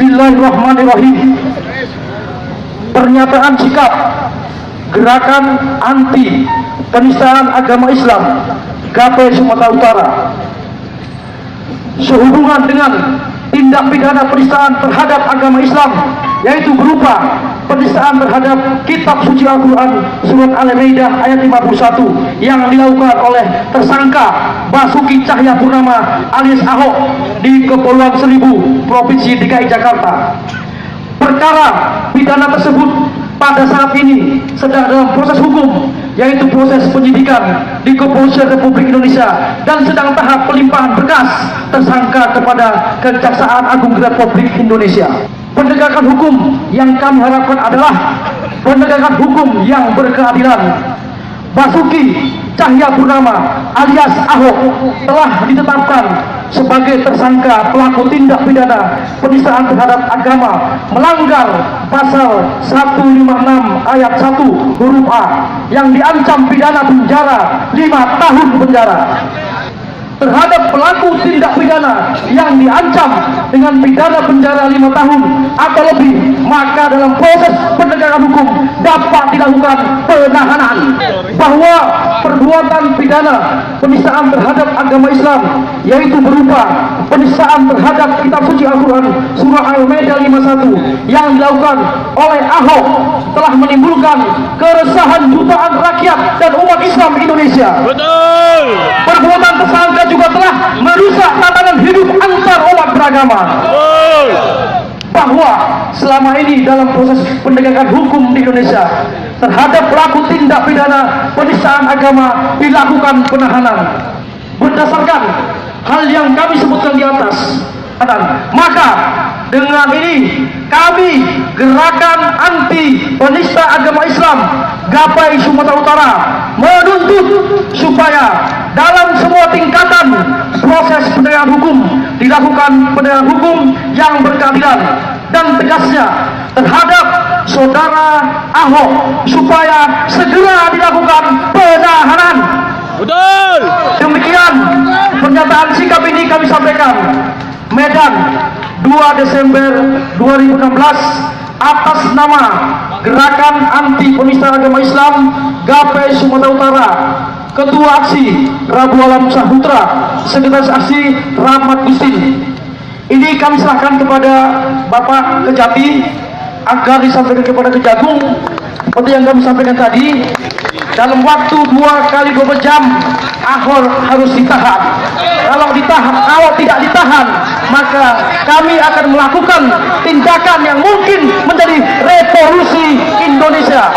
Bismillahirrahmanirrahim. Pernyataan sikap Gerakan Anti Penistaan Agama Islam GAPE Sumatera Utara sehubungan dengan tindak pidana penistaan terhadap agama Islam, yaitu berupa penistaan terhadap kitab suci Al-Quran surat Al-Maidah ayat 51 yang dilakukan oleh tersangka Basuki Cahayapurnama alias Ahok di Kepulauan Seribu, Provinsi DKI Jakarta. Perkara pidana tersebut pada saat ini sedang dalam proses hukum, yaitu proses penyidikan di Kepolisian Republik Indonesia dan sedang tahap pelimpahan berkas tersangka kepada Kejaksaan Agung Republik Indonesia. Penegakan hukum yang kami harapkan adalah penegakan hukum yang berkeadilan. Basuki Cahayapurnama alias Ahok telah ditetapkan sebagai tersangka pelaku tindak pidana penistaan terhadap agama melanggar pasal 156 ayat 1 huruf A yang diancam pidana penjara 5 tahun penjara. Terhadap pelaku tindak pidana yang diancam dengan pidana penjara 5 tahun atau lebih, maka dalam proses penegakan hukum dapat dilakukan penahanan. Bahwa perbuatan pidana penistaan terhadap agama Islam, yaitu berupa penistaan terhadap kitab suci Al-Quran surah Al-Maidah 51 yang dilakukan oleh Ahok telah menimbulkan keresahan jutaan rakyat dan umat Islam Indonesia. Betul. Perbuatan tersangka juga telah merusak tatanan hidup antar umat beragama. Betul. Bahwa selama ini dalam proses penegakan hukum di Indonesia terhadap pelaku tindak pidana penistaan agama dilakukan penahanan berdasarkan hal yang kami sebutkan di atas. Maka dengan ini kami Gerakan Anti Penista Agama Islam GAPE Sumatera Utara menuntut supaya dalam semua tingkatan proses penegakan hukum dilakukan penegakan hukum yang berkeadilan dan tegasnya terhadap saudara Ahok supaya segera dilakukan penahanan. Betul. Demikian pernyataan sikap ini kami sampaikan. Medan, 2 Desember 2016, atas nama Gerakan Anti Penistaan Agama Islam GAPE Sumatera Utara. Ketua Aksi Rabu Alam Sahutra, Sekretaris Aksi Rahmat Gustin. Ini kami serahkan kepada Bapak Kejati agar disampaikan kepada Kejagung. Seperti yang kami sampaikan tadi, dalam waktu 2x24 jam Ahok harus ditahan. Kalau tidak ditahan, maka kami akan melakukan tindakan yang mungkin menjadi revolusi Indonesia.